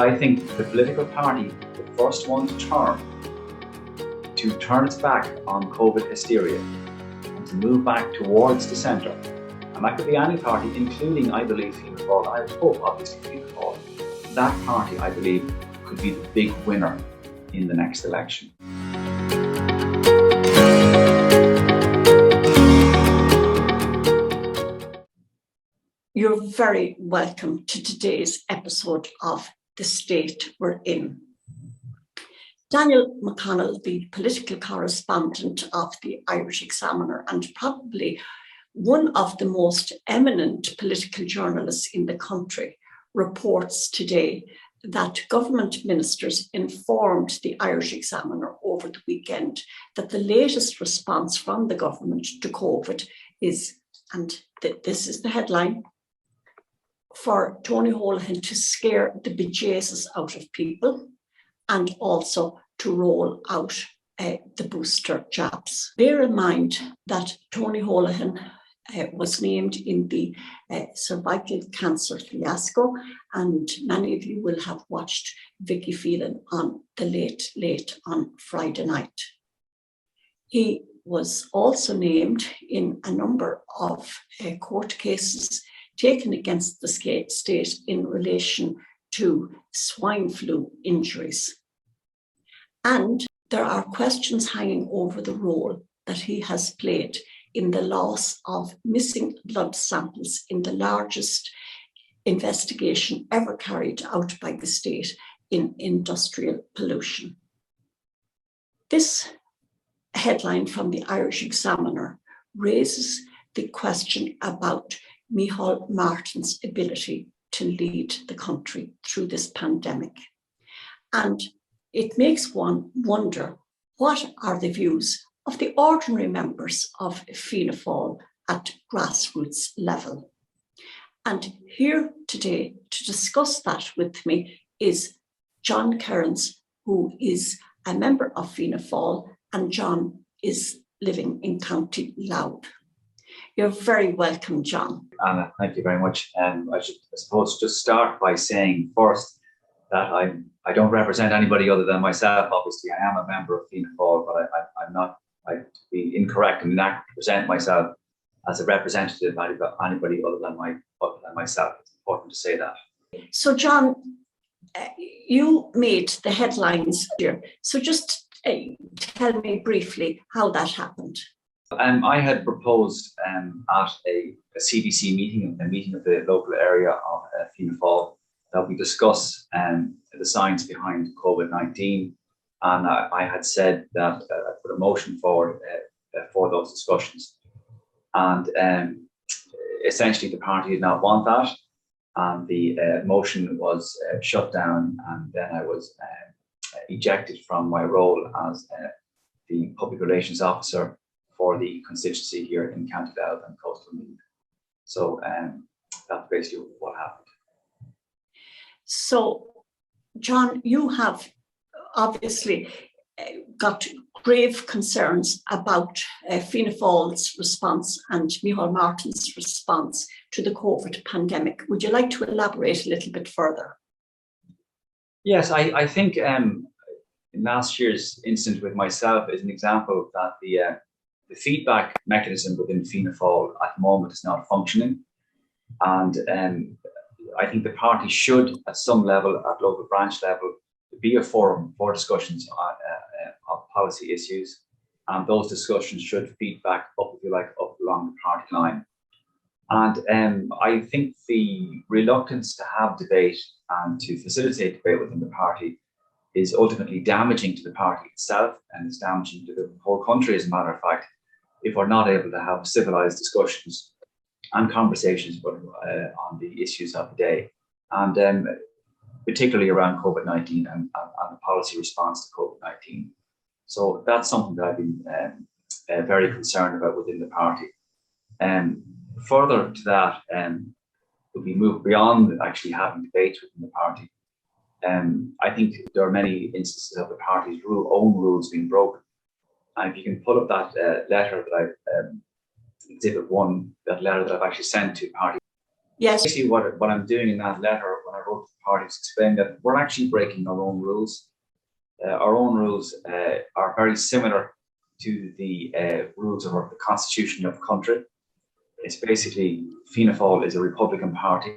I think the political party, the first one to turn its back on COVID hysteria and to move back towards the centre. And that could be any party, including, I believe, Fianna Fáil. I hope, obviously, Fianna Fáil. That party, I believe, could be the big winner in the next election. You're very welcome to today's episode of The State We're In. Daniel McConnell, the political correspondent of the Irish Examiner and probably one of the most eminent political journalists in the country, reports today that government ministers informed the Irish Examiner over the weekend that the latest response from the government to COVID is, and this is the headline, for Tony Holohan to scare the bejesus out of people and also to roll out the booster jabs. Bear in mind that Tony Holohan was named in the cervical cancer fiasco, and many of you will have watched Vicky Phelan on the late on Friday night. He was also named in a number of court cases taken against the state in relation to swine flu injuries. And there are questions hanging over the role that he has played in the loss of missing blood samples in the largest investigation ever carried out by the state in industrial pollution. This headline from the Irish Examiner raises the question about Micheál Martin's ability to lead the country through this pandemic. And it makes one wonder, what are the views of the ordinary members of Fianna Fáil at grassroots level? And here today to discuss that with me is John Kiernans, who is a member of Fianna Fáil, and John is living in County Louth. You're very welcome, John. Anna, thank you very much. I should, I suppose, just start by saying first that I don't represent anybody other than myself. Obviously, I am a member of Fianna Fáil, but I'm not, I'd be incorrect in not present myself as a representative of anybody other than myself. It's important to say that. So, John, you made the headlines here. So just tell me briefly how that happened. I had proposed at a CBC meeting, a meeting of the local area of Fianna Fáil, that we discuss the science behind COVID-19. And I had said that I put a motion forward for those discussions. And essentially the party did not want that. And the motion was shut down, and then I was ejected from my role as the public relations officer for the constituency here in County Louth and Coastal Meath. So that's basically what happened. So, John, you have obviously got grave concerns about Fianna Fáil's response and Micheál Martin's response to the COVID pandemic. Would you like to elaborate a little bit further? Yes, I think last year's incident with myself is an example that the feedback mechanism within Fianna Fáil at the moment is not functioning. And I think the party should, at some level, at local branch level, be a forum for discussions of policy issues. And those discussions should feed back up, if you like, up along the party line. And I think the reluctance to have debate and to facilitate debate within the party is ultimately damaging to the party itself, and it's damaging to the whole country, as a matter of fact, if we're not able to have civilized discussions and conversations on the issues of the day, and particularly around COVID-19 and the policy response to COVID-19. So that's something that I've been very concerned about within the party. Further to that, if we move beyond actually having debates within the party, I think there are many instances of the party's own rules being broken. And if you can pull up that letter that I've, Exhibit 1, that letter that I've actually sent to party Yes. Basically, what I'm doing in that letter when I wrote to the parties, explained that we're actually breaking our own rules. Our own rules are very similar to the rules of the constitution of the country. It's basically, Fianna Fáil is a Republican party,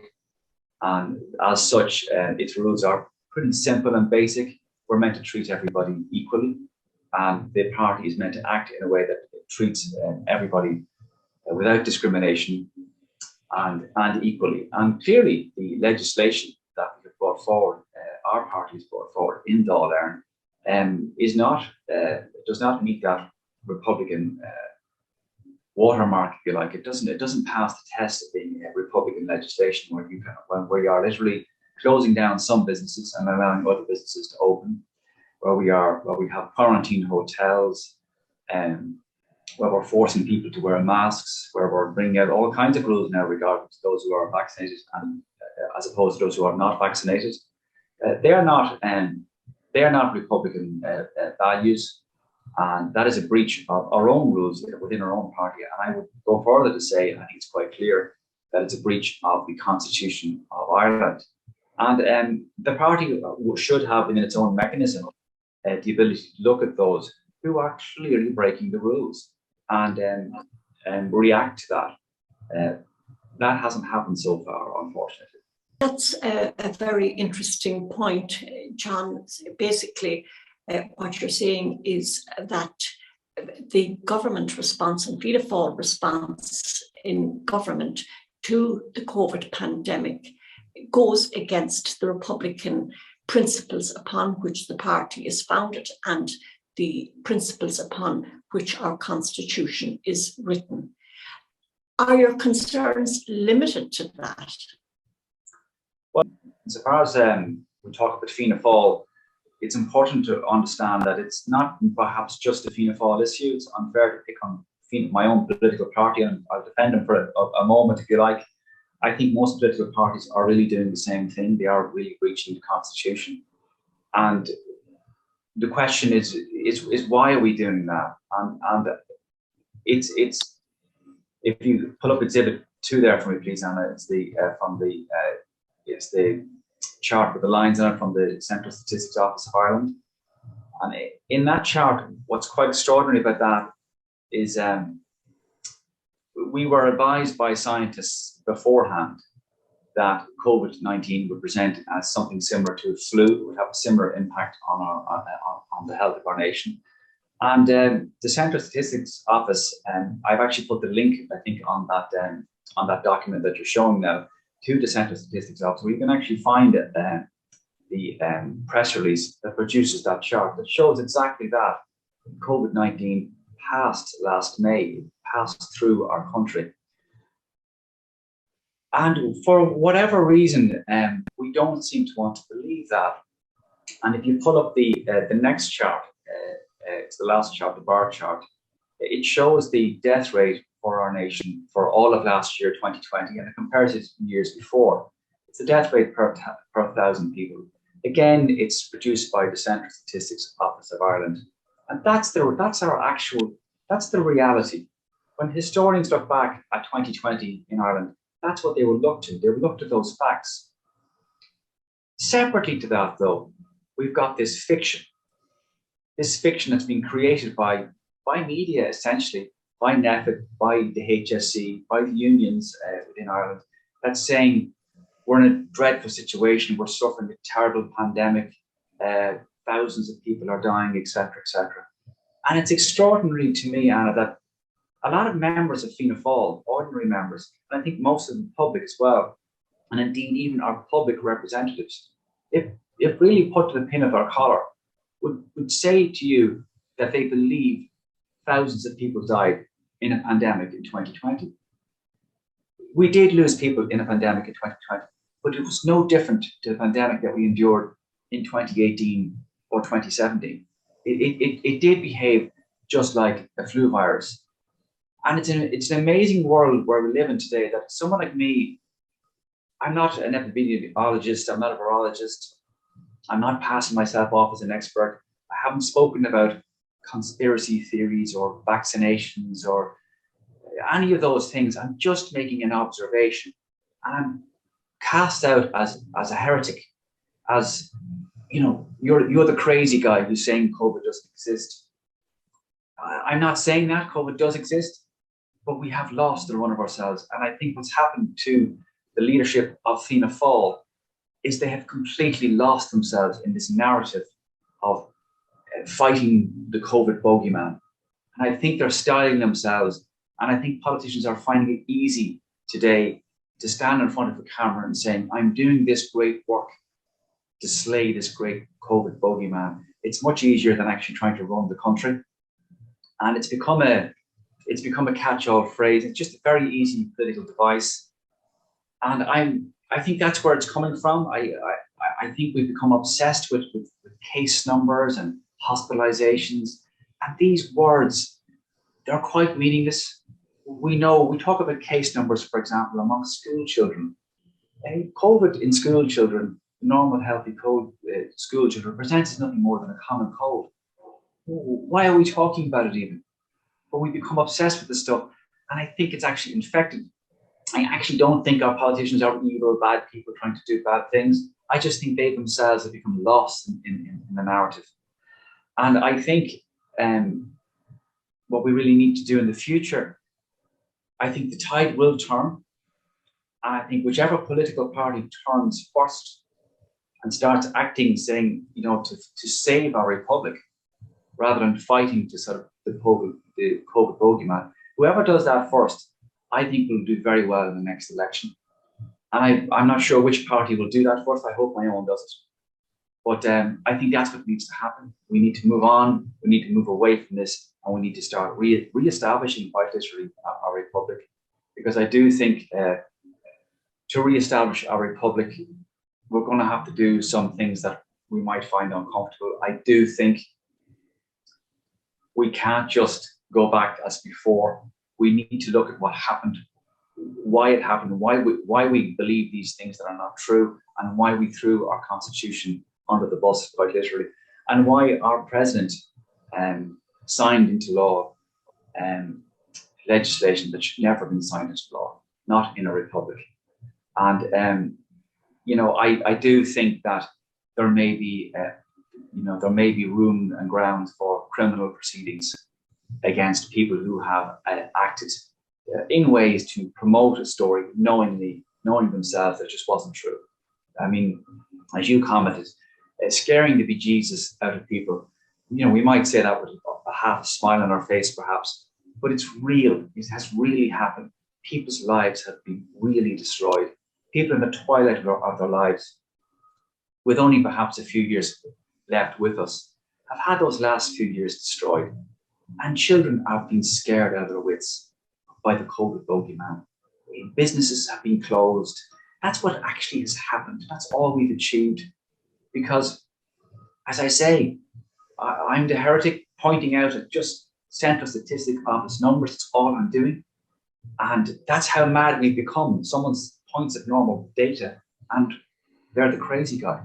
and as such, its rules are pretty simple and basic. We're meant to treat everybody equally, and the party is meant to act in a way that treats everybody without discrimination and equally. And clearly, the legislation that we have brought forward, our party has brought forward in Dáil Éireann, does not meet that Republican watermark, if you like. It doesn't pass the test of being a Republican legislation where you are literally closing down some businesses and allowing other businesses to open, where we have quarantine hotels, where we're forcing people to wear masks, where we're bringing out all kinds of rules now regarding those who are vaccinated and as opposed to those who are not vaccinated. They are not Republican values, and that is a breach of our own rules within our own party. And I would go further to say, and I think it's quite clear, that it's a breach of the Constitution of Ireland. And the party should have within its own mechanism the ability to look at those who are clearly breaking the rules and react to that. That hasn't happened so far, unfortunately. That's a very interesting point, John. Basically, what you're saying is that the government response and Fianna Fáil response in government to the COVID pandemic goes against the Republican principles upon which the party is founded and the principles upon which our constitution is written. Are your concerns limited to that? Well, as far as we talk about Fianna Fáil, it's important to understand that it's not perhaps just a Fianna Fáil issue. It's unfair to pick on my own political party, and I'll defend them for a moment if you like. I think most political parties are really doing the same thing. They are really breaching the constitution. And the question is why are we doing that? And it's if you pull up Exhibit 2 there for me, please, Anna. It's the chart with the lines on it from the Central Statistics Office of Ireland. And in that chart, what's quite extraordinary about that is we were advised by scientists beforehand that COVID-19 would present as something similar to a flu. It would have a similar impact on the health of our nation. And the Central Statistics Office, I've actually put the link, I think, on that document that you're showing now to the Central Statistics Office, where you can actually find the press release that produces that chart that shows exactly that. COVID-19 passed last May, passed through our country. And for whatever reason, we don't seem to want to believe that. And if you pull up the next chart, it's the last chart, the bar chart, it shows the death rate for our nation for all of last year, 2020, and it compares it to years before. It's the death rate per 1,000 people. Again, it's produced by the Central Statistics Office of Ireland. And that's the reality. When historians look back at 2020 in Ireland, that's what they will look to. They will look to those facts. Separately to that, though, we've got this fiction that's been created by media, essentially, by NEFIT, by the HSC, by the unions within Ireland, that's saying we're in a dreadful situation, we're suffering a terrible pandemic, thousands of people are dying, etc., etc. And it's extraordinary to me, Anna, that a lot of members of Fianna Fáil, ordinary members, and I think most of the public as well, and indeed even our public representatives, if really put to the pin of our collar, would say to you that they believe thousands of people died in a pandemic in 2020. We did lose people in a pandemic in 2020, but it was no different to the pandemic that we endured in 2018 or 2017. It did behave just like a flu virus. And it's an amazing world where we live in today, that someone like me, I'm not an epidemiologist, I'm not a virologist, I'm not passing myself off as an expert. I haven't spoken about conspiracy theories or vaccinations or any of those things. I'm just making an observation. and I'm cast out as a heretic, as you're the crazy guy who's saying COVID doesn't exist. I'm not saying that COVID does exist, but we have lost the run of ourselves. And I think what's happened to the leadership of Fianna Fáil is they have completely lost themselves in this narrative of fighting the COVID bogeyman. And I think they're styling themselves. And I think politicians are finding it easy today to stand in front of a camera and saying, I'm doing this great work to slay this great COVID bogeyman. It's much easier than actually trying to run the country. And it's become a catch-all phrase. It's just a very easy political device. And I think that's where it's coming from. I think we've become obsessed with case numbers and hospitalizations. And these words, they're quite meaningless. We talk about case numbers, for example, among school children. COVID in school children, normal, healthy school children, presents as nothing more than a common cold. Why are we talking about it even? But we become obsessed with this stuff. And I think it's actually infected. I actually don't think our politicians are evil, bad people trying to do bad things. I just think they themselves have become lost in the narrative. And I think what we really need to do in the future, I think the tide will turn. And I think whichever political party turns first and starts acting, saying, to save our republic, rather than fighting to sort of the COVID bogeyman, whoever does that first, I think will do very well in the next election. And I'm not sure which party will do that first. I hope my own does it. But I think that's what needs to happen. We need to move on. We need to move away from this, and we need to start re-establishing quite literally our republic. Because I do think to re-establish our republic, we're going to have to do some things that we might find uncomfortable. I do think we can't just go back as before. We need to look at what happened, why it happened, why we believe these things that are not true, and why we threw our constitution under the bus, quite literally, and why our president signed into law legislation that should never have been signed into law, not in a republic. And I do think that there may be room and grounds for criminal proceedings against people who have acted in ways to promote a story, knowing themselves that it just wasn't true. I mean, as you commented, scaring the bejesus out of people. We might say that with a half smile on our face, perhaps, but it's real. It has really happened. People's lives have been really destroyed. People in the twilight of their lives, with only perhaps a few years left with us, have had those last few years destroyed. And children have been scared out of their wits by the COVID bogeyman. Businesses have been closed. That's what actually has happened. That's all we've achieved. Because, as I say, I'm the heretic pointing out at just Central Statistic Office numbers. That's all I'm doing. And that's how mad we've become. Someone points at normal data and they're the crazy guy.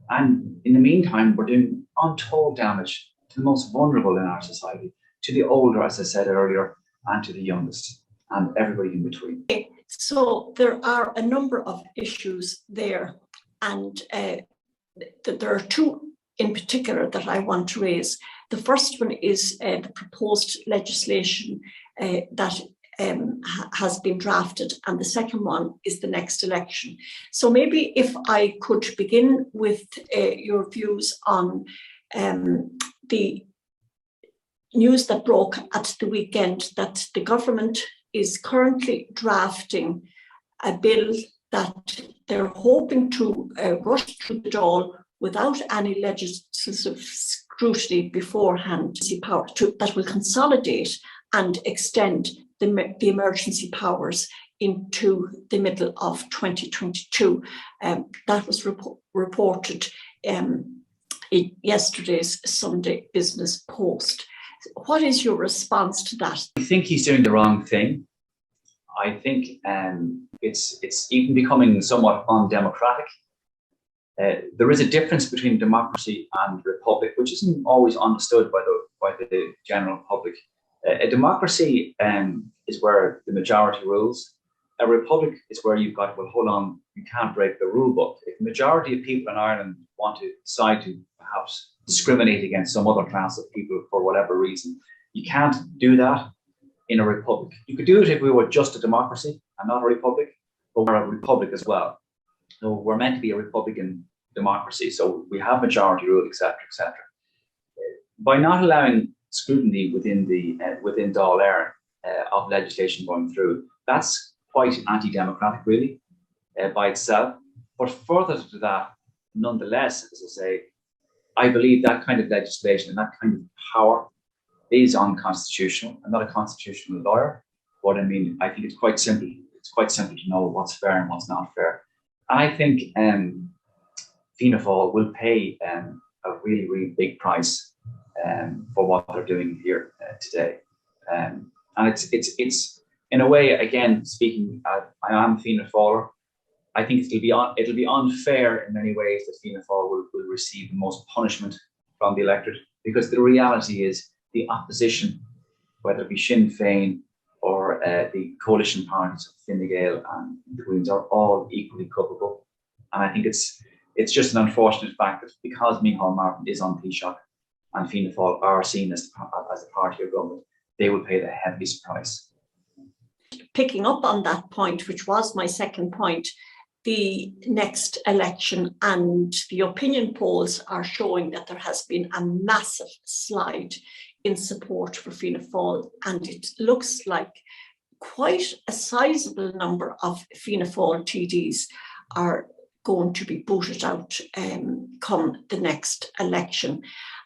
And in the meantime, we're doing untold damage to the most vulnerable in our society, to the older, as I said earlier, and to the youngest, and everybody in between. So there are a number of issues there, and there are two in particular that I want to raise. The first one is the proposed legislation that has been drafted, and the second one is the next election. So maybe if I could begin with your views on the news that broke at the weekend that the government is currently drafting a bill that they're hoping to rush through the door without any legislative scrutiny beforehand, that will consolidate and extend the emergency powers into the middle of 2022. That was reported in yesterday's Sunday Business Post. What is your response to that? I think he's doing the wrong thing. I think it's even becoming somewhat undemocratic. There is a difference between democracy and republic, which isn't always understood by the general public. A democracy is where the majority rules. a republic is where you've got, well, hold on, you can't break the rule book. If the majority of people in Ireland want to decide to perhaps discriminate against some other class of people for whatever reason, you can't do that in a republic. You could do it if we were just a democracy and not a republic, but we're a republic as well. So we're meant to be a republican democracy. So we have majority rule, etc., etc. By not allowing scrutiny within Dáil Éireann of legislation going through, that's quite anti-democratic, really, by itself. But further to that, nonetheless, as I say, I believe that kind of legislation and that kind of power is unconstitutional. I'm not a constitutional lawyer, but I mean, I think it's quite simple. It's quite simple to know what's fair and what's not fair. And I think Fianna Fáil will pay a really, really big price for what they're doing here today. And it's in a way, again, speaking, I am Fianna Fáiler. I think it'll be unfair in many ways that Fianna Fáil will receive the most punishment from the electorate, because the reality is the opposition, whether it be Sinn Féin or the coalition parties of Fine Gael and the Greens, are all equally culpable. And I think it's just an unfortunate fact that because Micheál Martin is on Taoiseach and Fianna Fáil are seen as a party of government, they will pay the heaviest price. Picking up on that point, which was my second point, the next election and the opinion polls are showing that there has been a massive slide in support for Fianna Fáil, and it looks like quite a sizable number of Fianna Fáil TDs are going to be booted out come the next election.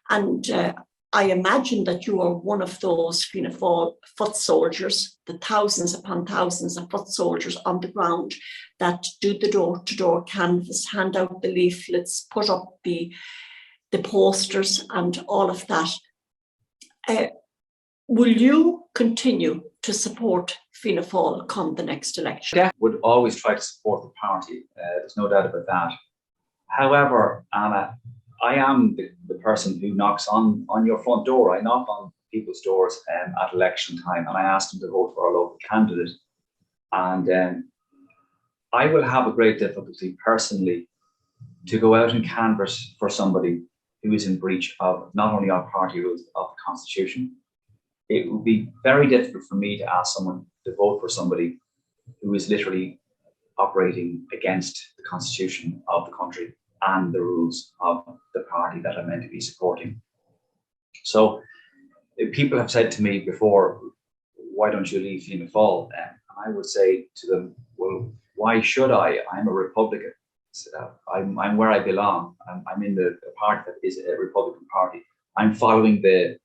And I imagine that you are one of those Fianna Fáil foot soldiers, the thousands upon thousands of foot soldiers on the ground that do the door-to-door canvass, hand out the leaflets, put up the posters and all of that. Will you continue to support Fianna Fáil come the next election? Yeah, would always try to support the party. There's no doubt about that. However, Anna, I am the person who knocks on your front door. I knock on people's doors at election time, and I ask them to vote for our local candidate. And I will have a great difficulty personally to go out and canvass for somebody who is in breach of not only our party rules, of the Constitution. It would be very difficult for me to ask someone to vote for somebody who is literally operating against the Constitution of the country and the rules of the party that I'm meant to be supporting. So people have said to me before, why don't you leave Fianna Fáil? And I would say to them, well, why should I? I'm a Republican. I'm where I belong. I'm in the party that is a Republican party. I'm following the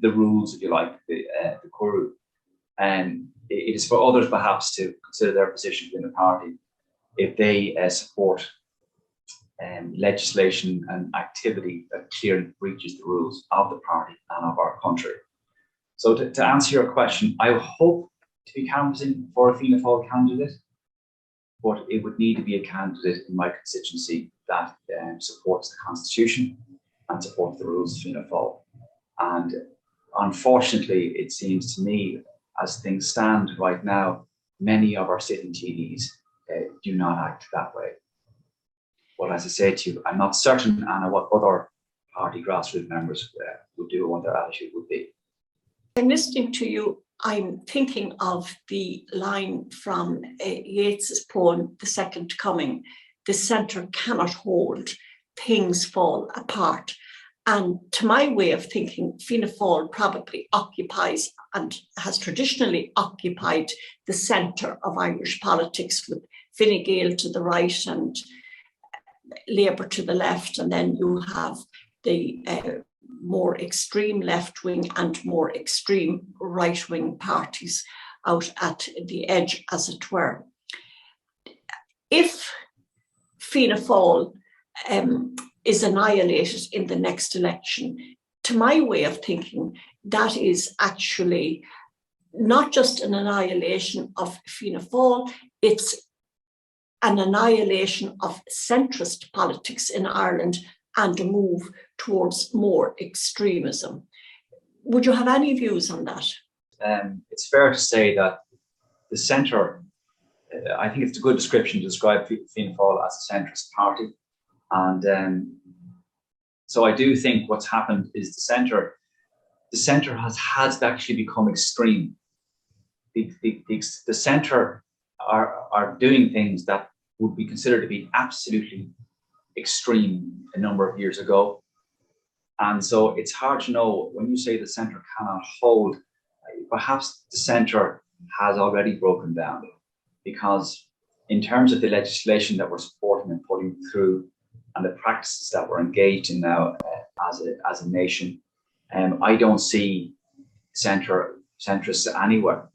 rules, if you like, the Curru. And it is for others perhaps to consider their position in the party if they support legislation and activity that clearly breaches the rules of the party and of our country. So to answer your question, I hope to be canvassing for a Fianna Fáil candidate, but it would need to be a candidate in my constituency that supports the Constitution and supports the rules of Fianna Fáil. And unfortunately, it seems to me, as things stand right now, many of our sitting TDs do not act that way. Well, as I say to you, I'm not certain, Anna, what other party grassroots members would do and what their attitude would be. I'm listening to you. I'm thinking of the line from Yeats's poem, The Second Coming. The centre cannot hold, things fall apart. And to my way of thinking, Fianna Fáil probably occupies and has traditionally occupied the centre of Irish politics, with Fine Gael to the right and Labour to the left, and then you have the more extreme left-wing and more extreme right-wing parties out at the edge, as it were. If Fianna Fáil is annihilated in the next election, to my way of thinking, that is actually not just an annihilation of Fianna Fáil, it's an annihilation of centrist politics in Ireland and a move towards more extremism. Would you have any views on that? It's fair to say that the centre I think it's a good description to describe Fianna Fáil as a centrist party. And so I do think what's happened is the centre has actually become extreme. The centre are doing things that would be considered to be absolutely extreme a number of years ago. And so it's hard to know when you say the centre cannot hold, perhaps the centre has already broken down, because in terms of the legislation that we're supporting and putting through and the practices that we're engaged in now as a nation, I don't see centrists anywhere.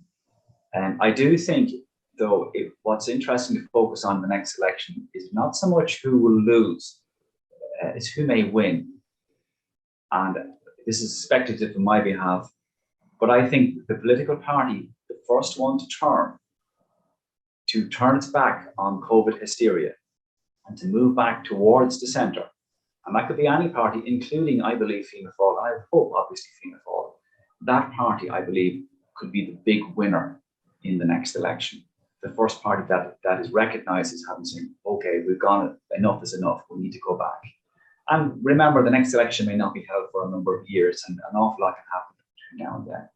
I do think, though, what's interesting to focus on in the next election is not so much who will lose, it's who may win. And this is speculative on my behalf, but I think the political party, the first one to turn its back on COVID hysteria and to move back towards the centre, and that could be any party, including, I believe, Fianna Fáil, and I hope, obviously, Fianna Fáil, that party, I believe, could be the big winner in the next election. The first party that is recognised as having said, okay, we've gone, enough is enough, we need to go back. And remember, the next election may not be held for a number of years, and an awful lot can happen between now and then.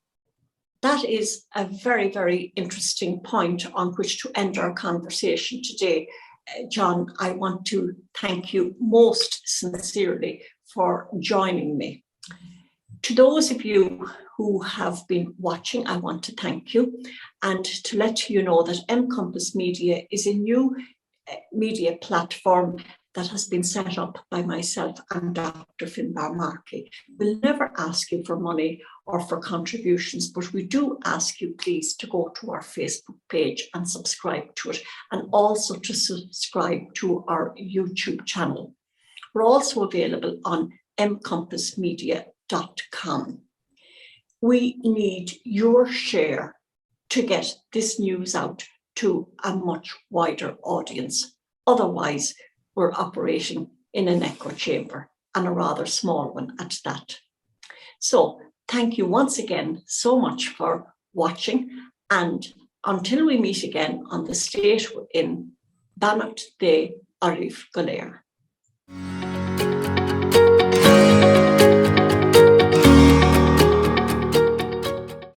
That is a very, very interesting point on which to end our conversation today. John, I want to thank you most sincerely for joining me. To those of you who have been watching, I want to thank you and to let you know that Compass Media is a new media platform that has been set up by myself and Dr. Finbar Markey. We'll never ask you for money or for contributions, but we do ask you please to go to our Facebook page and subscribe to it, and also to subscribe to our YouTube channel. We're also available on mcompassmedia.com. We need your share to get this news out to a much wider audience. Otherwise, we're operating in an echo chamber, and a rather small one at that. So thank you once again so much for watching, and until we meet again on The State We're In, Banat de Arif Galer.